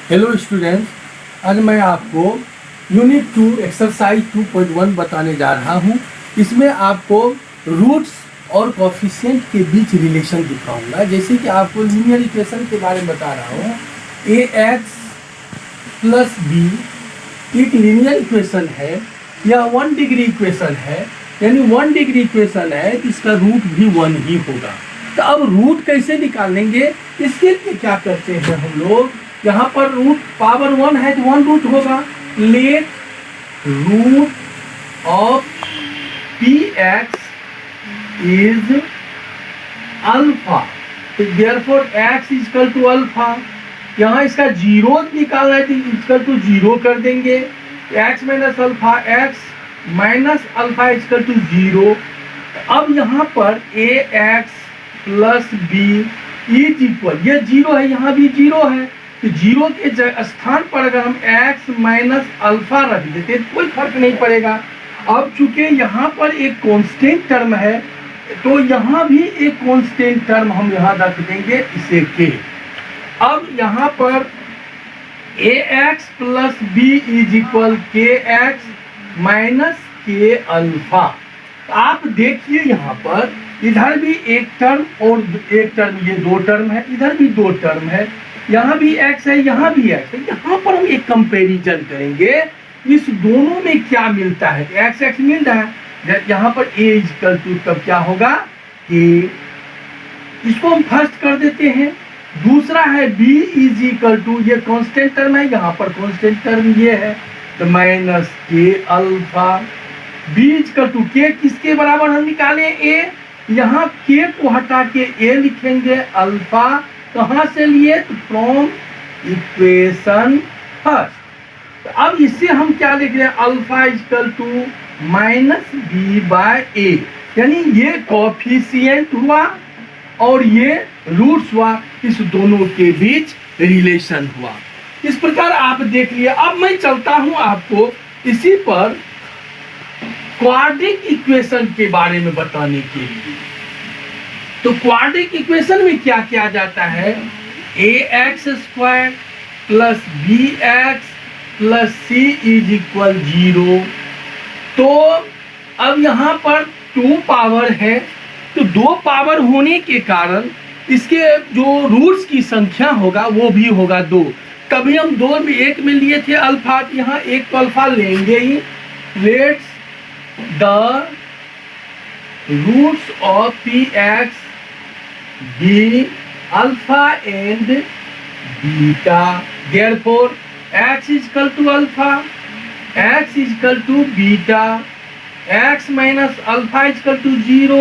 Hello students, आज मैं आपको यूनिट 2 एक्सरसाइज 2.1 बताने जा रहा हूँ। इसमें आपको रूट्स और कोफिशिएंट के बीच रिलेशन दिखाऊंगा। जैसे कि आपको लीनियर इक्वेशन के बारे में बता रहा हूँ। ए एक्स प्लस बी एक लीनियर इक्वेशन है या 1 डिग्री इक्वेशन है, यानी 1 डिग्री इक्वेशन है तो इसका रूट भी 1 ही होगा। तो अब रूट कैसे निकालेंगे, इसके लिए क्या करते हैं हम लोग, यहाँ पर रूट पावर 1 है तो 1 रूट होगा। Let root of P X is alpha, therefore X equal to alpha. यहाँ इसका जीरो निकालना है तो इक्वल टू 0 कर देंगे। X minus alpha, x minus alpha equal to 0। अब यहाँ पर a x plus B is equal, ये 0 है, यहाँ भी 0 है, तो 0 के स्थान पर अगर हम x माइनस अल्फा रख देते तो कोई फर्क नहीं पड़ेगा। अब चूंकि यहाँ पर एक कांस्टेंट टर्म है तो यहाँ भी एक कांस्टेंट टर्म हम यहाँ रख देंगे, इसे k। अब यहाँ पर ax plus B is equal K X minus के अल्फा। आप देखिए यहाँ पर इधर भी एक टर्म और एक टर्म, ये 2 टर्म है, इधर भी 2 टर्म है, यहाँ भी x है, यहाँ भी x है। यहाँ पर हम एक कंपैरिजन करेंगे, इस दोनों में क्या मिलता है। x x मिल रहा है, यहाँ पर a इक्वल टू तब क्या होगा कि इसको हम फर्स्ट कर देते हैं। दूसरा है b इज इक्वल टू, ये कांस्टेंट टर्म है, यहाँ पर कांस्टेंट टर्म ये है, तो माइनस के अल्फा। b इक्वल टू के किसके बराबर हम निकालें, a, यहाँ k को हटा के a लिखेंगे, अल्फा कहाँ से लिए, तो फ्रॉम इक्वेशन फर्स्ट। तो अब इससे हम क्या लिख रहे हैं, alpha equal to minus b by a, यानी ये कोफिशिएंट हुआ और ये रूट्स हुआ, इस दोनों के बीच रिलेशन हुआ। इस प्रकार आप देख लिए। अब मैं चलता हूं आपको इसी पर क्वाड्रिक इक्वेशन के बारे में बताने के लिए। तो क्वाड्रिक इक्वेशन में क्या किया जाता है, a x square plus b x plus c is equal 0। तो अब यहाँ पर 2 पावर है, तो 2 पावर होने के कारण इसके जो रूट्स की संख्या होगा वो भी होगा 2। तभी हम 2 में 1 में लिए थे अल्फा, यहाँ 1 तो अल्फा लेंगे ही। Let's the roots of P x be alpha and beta, therefore x is equal to alpha, x is equal to beta, x minus alpha is equal to 0,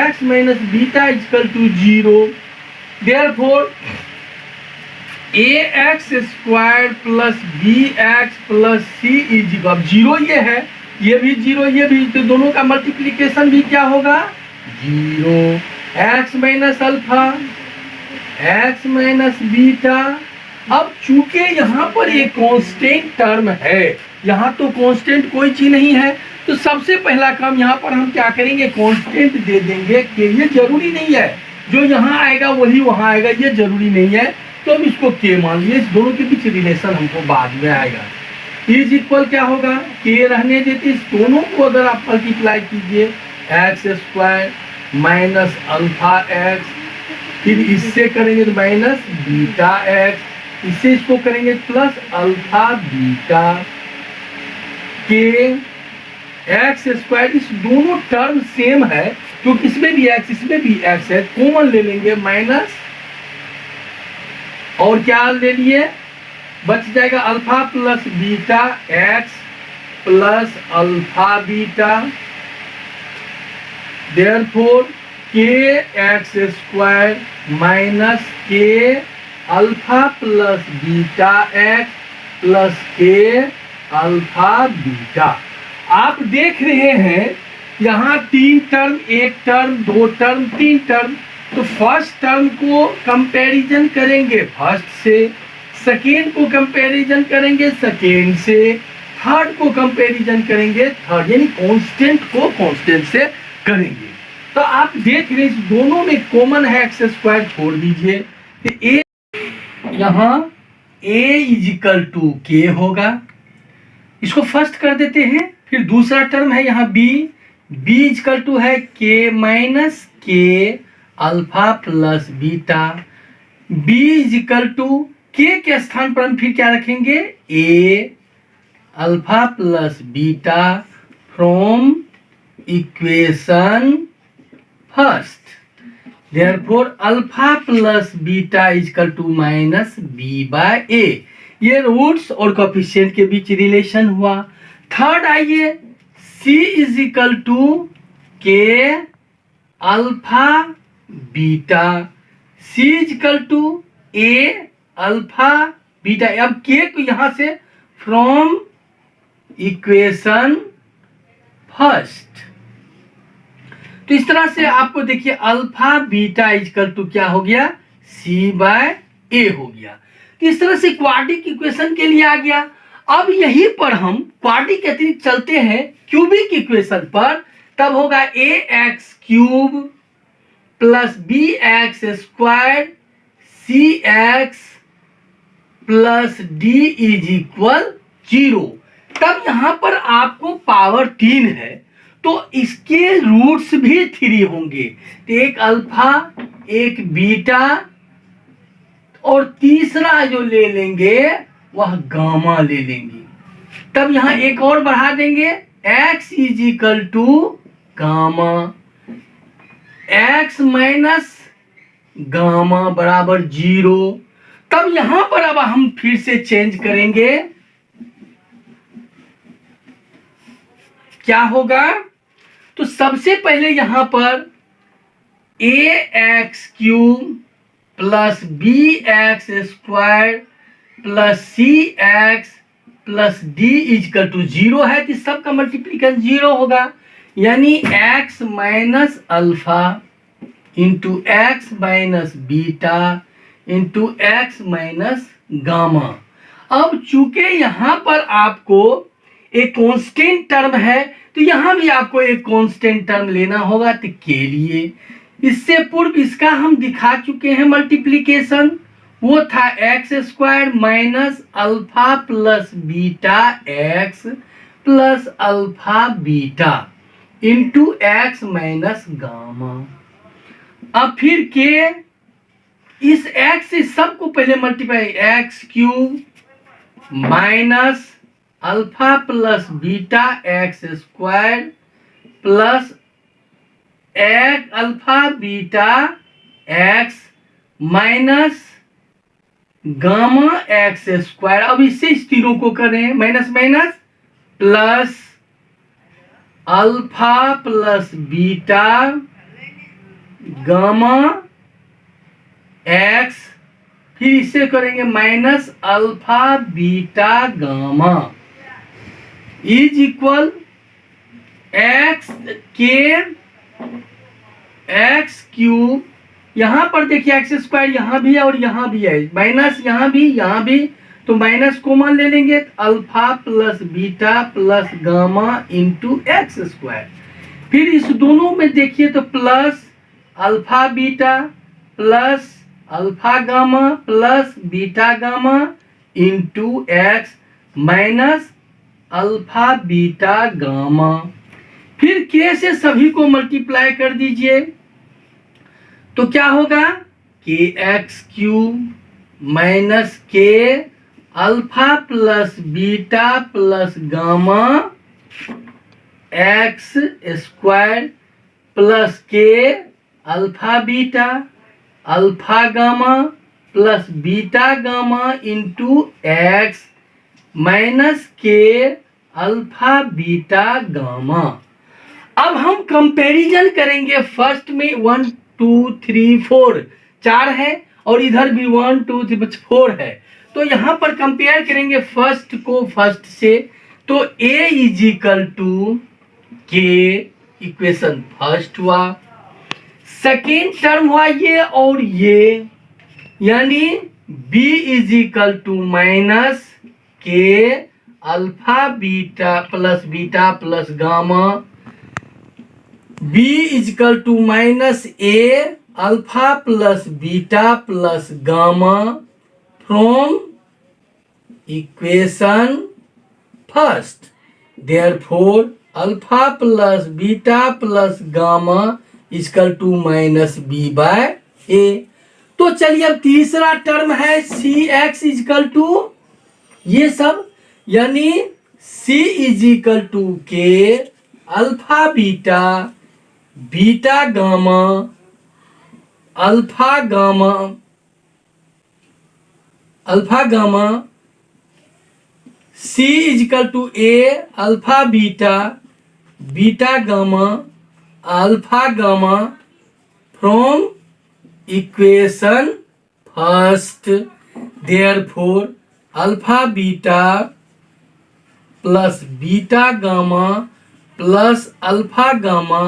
x minus beta is equal to 0, therefore ax square plus bx plus c is equal, 0 ये है, ये भी 0, ये भी, तो दोनों का multiplication भी क्या होगा, 0। x minus alpha, x minus beta. अब चूंकि यहाँ पर एक कांस्टेंट टर्म है, यहाँ तो कांस्टेंट कोई चीज नहीं है, तो सबसे पहला काम यहाँ पर हम क्या करेंगे, कांस्टेंट दे देंगे के। ये जरूरी नहीं है जो यहाँ आएगा वही वहाँ आएगा, ये जरूरी नहीं है, तो हम इसको के मान लिए। इस दोनों के बीच रिलेशन हमको बाद में आएगा। इज इक्वल क्या होगा, के रहने देते, इस दोनों को अगर आप मल्टीप्लाई कीजिए, x square minus alpha x, फिर इससे करेंगे तो माइनस बीटा एक्स, इससे इसको करेंगे प्लस अल्फा बीटा के एक्स स्क्वायर। इस दोनों टर्म सेम है क्योंकि इसमें भी एक्स इसमें भी एक्स है, कॉमन ले लेंगे माइनस, और क्या ले लिए, बच जाएगा alpha plus beta x plus alpha beta. Therefore के एक्स स्क्वायर माइनस के alpha plus beta x plus k alpha beta. आप देख रहे हैं यहाँ 3 टर्म, 1 टर्म, 2 टर्म, 3 टर्म। तो फर्स्ट टर्म को कंपैरिजन करेंगे फर्स्ट से, सेकेंड को कंपैरिजन करेंगे सेकेंड से, थर्ड को कंपैरिजन करेंगे थर्ड, यानी कांस्टेंट को कांस्टेंट से करेंगे। तो आप देख रहे हैं दोनों में कॉमन है, एक्स स्क्वायर छोड़ दीजिए, तो ए यहाँ ए इज इक्वल टू के होगा। इसको फर्स्ट कर देते हैं। फिर दूसरा टर्म है यहाँ बी इज इक्वल टू है के माइनस के alpha plus beta. B is equal to k स्थान पर हम फिर क्या रखेंगे, a alpha plus beta from equation first. Therefore alpha plus beta is equal to minus b by a. ये roots और कोफिशिएंट के बीच रिलेशन हुआ। थर्ड आइए, सी इज इक्वल टू के alpha beta. C is equal to A alpha beta. अब K को यहां से फ्रॉम इक्वेशन फर्स्ट। तो इस तरह से आपको देखिए अल्फा बीटा इजकल टू क्या हो गया, सी बाय ए हो गया। तो इस तरह से क्वाड्रिक इक्वेशन के लिए आ गया। अब यहीं पर हम क्वाड्रिक अतिरिक्त चलते हैं क्यूबिक इक्वेशन पर, तब होगा a x cube plus b x square c x plus d is equal 0। तब यहां पर आपको पावर 3 है तो इसके रूट्स भी 3 होंगे। तो एक अल्फा एक बीटा और तीसरा जो ले लेंगे वह गामा ले लेंगे। तब यहां एक और बढ़ा देंगे, x is equal to gamma, x minus gamma बराबर 0। तब यहां पर अब हम फिर से चेंज करेंगे, क्या होगा, तो सबसे पहले यहां पर a x cube plus b x square plus c x plus d is equal to 0 है, तो सबका मल्टीप्लिकेशन 0 होगा। यानी x minus alpha into x minus beta into x minus gamma. अब चूंकि यहां पर आपको एक कांस्टेंट टर्म है तो यहां भी आपको एक कांस्टेंट टर्म लेना होगा। तो के लिए इससे पूर्व इसका हम दिखा चुके हैं मल्टीप्लिकेशन, वो था x square minus alpha plus beta x plus alpha beta into x minus gamma. अब फिर के इस एक्स से सबको पहले multiply, x cube minus alpha plus beta x square plus एक alpha beta x minus gamma x square. अब इससे इस तीनों को करें, minus minus plus alpha plus beta gamma x, फिर इससे करेंगे minus alpha beta gamma is equal x के एक्स क्यूब। यहां पर देखिए एक्स स्क्वायर यहां भी है और यहां भी है, माइनस यहां भी, तो माइनस कॉमन ले लेंगे, alpha plus beta plus gamma into x square. फिर इस दोनों में देखिए तो plus alpha beta plus alpha gamma plus beta gamma into x minus alpha beta gamma. फिर के से सभी को मल्टीप्लाई कर दीजिए तो क्या होगा, के एक्स क्यूब माइनस के alpha plus beta plus gamma x square plus k alpha beta alpha gamma plus beta gamma into x minus के अल्फा बीटा गामा। अब हम कंपैरिजन करेंगे, फर्स्ट में 1 2 3 4 4 है और इधर भी 1 2 3 4 है, तो यहां पर कंपेयर करेंगे फर्स्ट को फर्स्ट से। तो a is equal to k, equation first हुआ, सेकेंड टर्म हुआ ये और ये, यानी b is equal to minus के alpha beta plus gamma, b is equal to minus a alpha plus beta plus gamma from equation first, therefore alpha plus beta plus gamma equal to minus b by a. तो चलिए अब तीसरा term है सी x equal to ये सब, यानी c is equal to के alpha beta beta gamma alpha gamma alpha gamma c is equal to A alpha beta beta gamma alpha gamma from equation first, therefore alpha beta plus beta gamma plus alpha gamma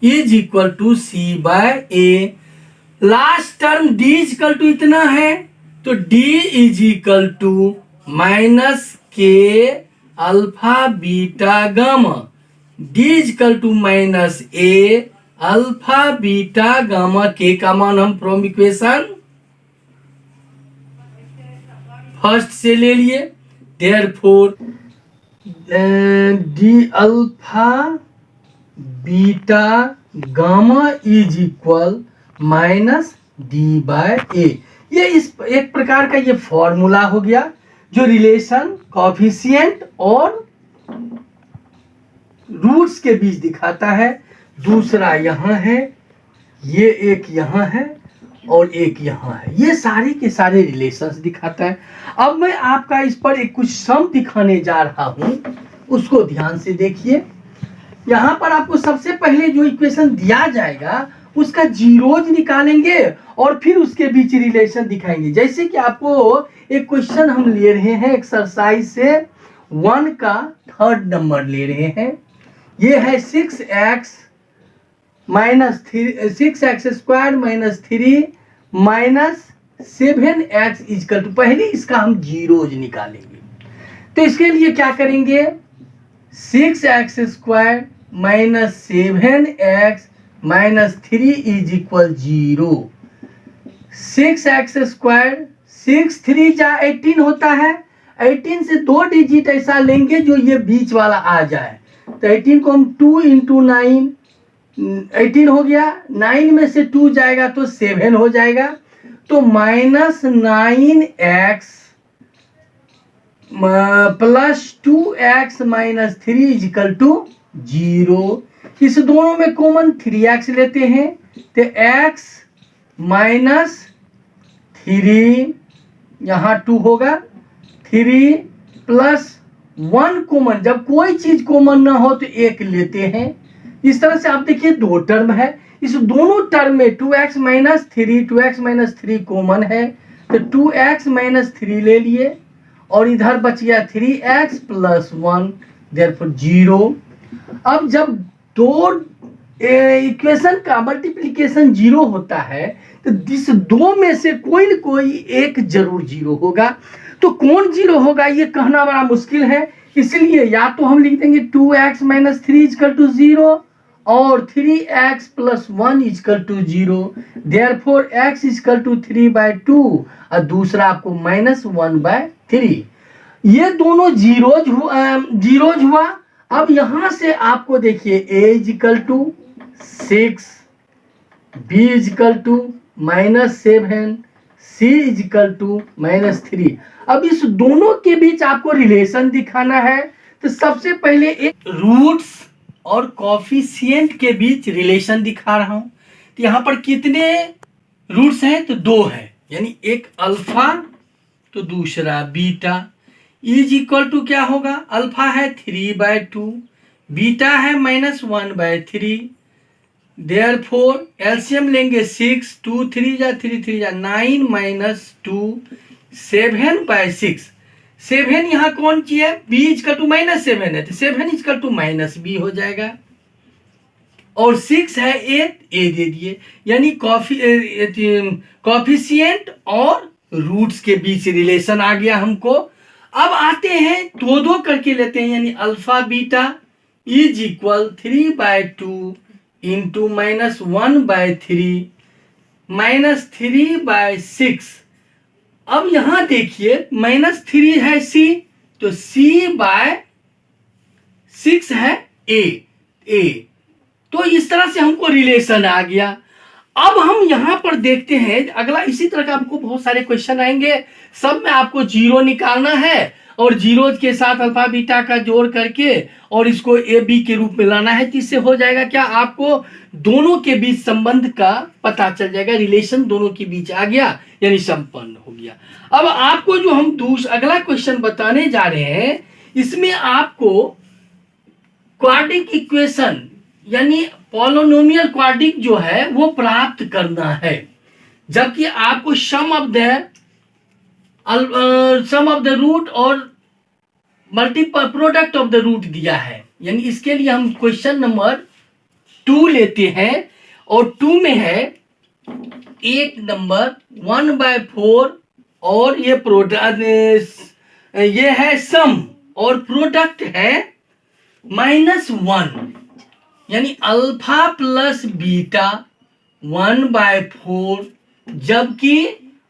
is equal to c by a. Last term d is equal to इतना है, तो d is equal to minus के alpha beta gamma, d is equal to minus a alpha beta gamma के का मान हम from equation first से ले लिए, therefore d alpha beta gamma is equal minus d by a. ये इस एक प्रकार का ये फॉर्मूला हो गया जो रिलेशन कॉफिशिएंट और रूट्स के बीच दिखाता है। दूसरा यहाँ है, ये एक यहाँ है और एक यहाँ है, ये सारे के सारे रिलेशंस दिखाता है। अब मैं आपका इस पर एक कुछ सम दिखाने जा रहा हूँ, उसको ध्यान से देखिए। यहाँ पर आपको सबसे पहले जो इक्वेशन दिया जाएगा उसका जीरोज निकालेंगे और फिर उसके बीच रिलेशन दिखाएंगे। जैसे कि आपको एक क्वेश्चन हम ले रहे हैं एक्सरसाइज से 1 का 3rd नंबर ले रहे हैं। ये है 6x minus 6x square minus 3 minus 7x equal to, पहले इसका हम जीरोज निकालेंगे। तो इसके लिए क्या करेंगे, 6x square minus 7x minus 3 is equal 0। 6x square 6 3 जा 18 होता है, 18 से 2 डिजिट ऐसा लेंगे जो ये बीच वाला आ जाए। तो 18 को हम 2 इंटू 9, 18 हो गया, 9 में से 2 जाएगा तो 7 हो जाएगा। तो minus 9x plus 2x minus 3 is equal to 0। इस दोनों में कॉमन 3x लेते हैं, तो x माइनस 3 यहाँ 2 होगा, 3 प्लस 1 कॉमन, जब कोई चीज कॉमन ना हो तो 1 लेते हैं। इस तरह से आप देखिए 2 टर्म है, इस दोनों टर्म में 2x माइनस 3 कॉमन है, तो 2x माइनस 3 ले लिए और इधर बच गया 3x प्लस 1, देयरफॉर 0। अब जब दो इक्वेशन का मल्टीप्लिकेशन 0 होता है तो इस 2 में से कोई न कोई एक जरूर 0 होगा। तो कौन 0 होगा ये कहना बड़ा मुश्किल है, इसलिए या तो हम लिख देंगे 2x माइनस 3 इक्वल टू 0 और 3x plus 1 equal to 0, therefore x equal to 3/2 और दूसरा आपको माइनस 1/3। ये दोनों जीरोज हुआ। अब यहां से आपको देखिए a equal to 6, b equal to minus 7, c equal to minus 3। अब इस दोनों के बीच आपको रिलेशन दिखाना है, तो सबसे पहले एक रूट्स और कॉफिशिएंट के बीच रिलेशन दिखा रहा हूं। तो यहां पर कितने रूट्स हैं, तो 2 है, यानी एक अल्फा तो दूसरा बीटा। इज इक्वल टू क्या होगा, अल्फा है 3/2, बीटा है माइनस 1/3, देयरफॉर एलसीएम लेंगे 6, 2 3 जा 3 3 जा 9 माइनस 2 7/6। 7 यहाँ कौन की है, b इक्वल टू माइनस 7 है, तो 7 इक्वल टू माइनस b हो जाएगा। और 6 है a दे दिए, यानी कॉफिशिएंट और रूट्स के बीच रिलेशन आ गया हमको। अब आते हैं 2 करके लेते हैं, यानी alpha beta is equal 3/2 into minus 1/3 minus 3/6 अब यहां देखिए -3 है c, तो c/6 है a। तो इस तरह से हमको रिलेशन आ गया। अब हम यहां पर देखते हैं अगला, इसी तरह का आपको बहुत सारे क्वेश्चन आएंगे, सब में आपको जीरो निकालना है और जीरो के साथ अल्फा बीटा का जोड़ करके और इसको ए बी के रूप में लाना है। तो इससे हो जाएगा क्या, आपको दोनों के बीच संबंध का पता चल जाएगा, रिलेशन दोनों के बीच आ गया, यानी संपन्न हो गया। अब आपको जो हम अगला क्वेश्चन बताने जा रहे हैं, इसमें आपको क्वाड्रिक इक्वेशन यानी पॉलिनोमियल क्वाड्रिक जो है वो प्राप्त करना है, जबकि आपको सम ऑफ द रूट और multiple product of the root दिया है। यानी इसके लिए हम क्वेश्चन नंबर 2 लेते हैं और 2 में है एक नंबर 1/4 और ये प्रोडक्ट ये है सम और प्रोडक्ट है -1, यानी अल्फा प्लस बीटा 1/4, जबकि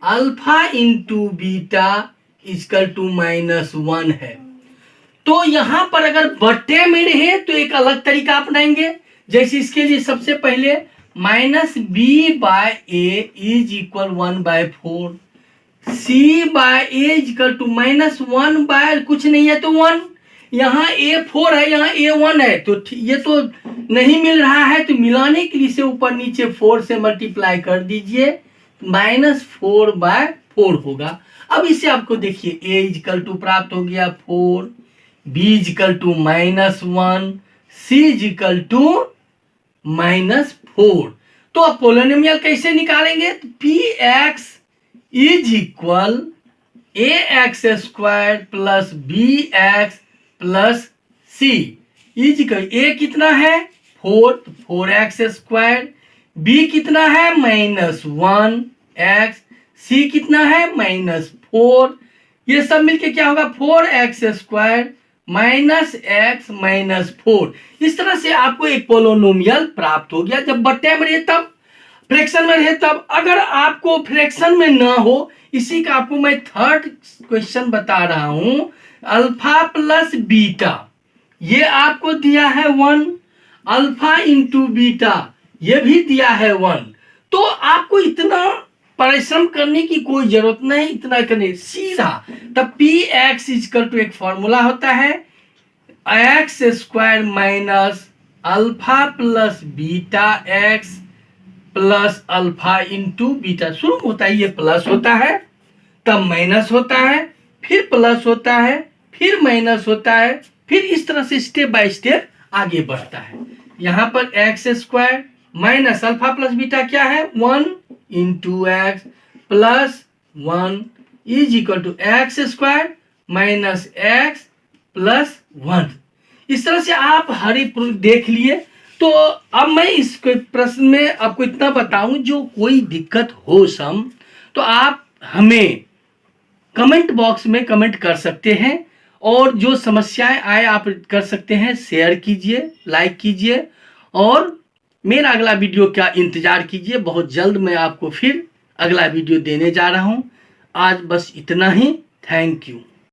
alpha into beta equal to -1 है। तो यहां पर अगर बट्टे में रहे तो एक अलग तरीका अपनाएंगे। जैसे इसके लिए सबसे पहले -b/a is equal 1/4, c/a equal to -1 कुछ नहीं है तो 1, यहाँ a4 है, यहाँ a1 है, तो ये तो नहीं मिल रहा है, तो मिलाने के लिए से ऊपर नीचे 4 से मल्टीप्लाई कर दीजिए, -4/4 होगा। अब इसे आपको देखिए a इक्वल टू प्राप्त हो गया 4, b equal to -1, c equal to -4। तो अब पोलिनोमियल कैसे निकालेंगे, तो px is equal ax² plus bx plus c is equal a कितना है 4, तो 4x², b कितना है -1x, c कितना है -4, ये सब मिलके क्या होगा 4x² -x -4। इस तरह से आपको एक पोलिनोमियल प्राप्त हो गया। जब बट्टे में रहे तब, फ्रैक्शन में रहे तब। अगर आपको फ्रैक्शन में ना हो, इसी का आपको मैं थर्ड क्वेश्चन बता रहा हूं, अल्फा प्लस बीटा, ये आपको दिया है 1, अल्फा इंटू बीटा ये भी दिया है 1। तो आपको इतना परिश्रम करने की कोई जरूरत नहीं, इतना करने सीधा तब px इक्वल टू एक फॉर्मूला होता है x² minus alpha plus beta x plus alpha into beta. शुरू होता है ये प्लस होता है, तब माइनस होता है, फिर प्लस होता है, फिर माइनस होता है, फिर इस तरह से स्टेप बाय स्टेप आगे बढ़ता है। यहां पर x² minus alpha plus beta क्या है 1 into X plus 1 is equal to x² minus x plus 1। इस तरह से आप हरी देख लिए। तो अब मैं इस प्रश्न में आपको इतना बताऊं, जो कोई दिक्कत हो सम, तो आप हमें कमेंट बॉक्स में कमेंट कर सकते हैं, और जो समस्याएं आए आप कर सकते हैं, शेयर कीजिए, लाइक कीजिए, और मेरा अगला वीडियो का इंतजार कीजिए। बहुत जल्द मैं आपको फिर अगला वीडियो देने जा रहा हूं। आज बस इतना ही। Thank you.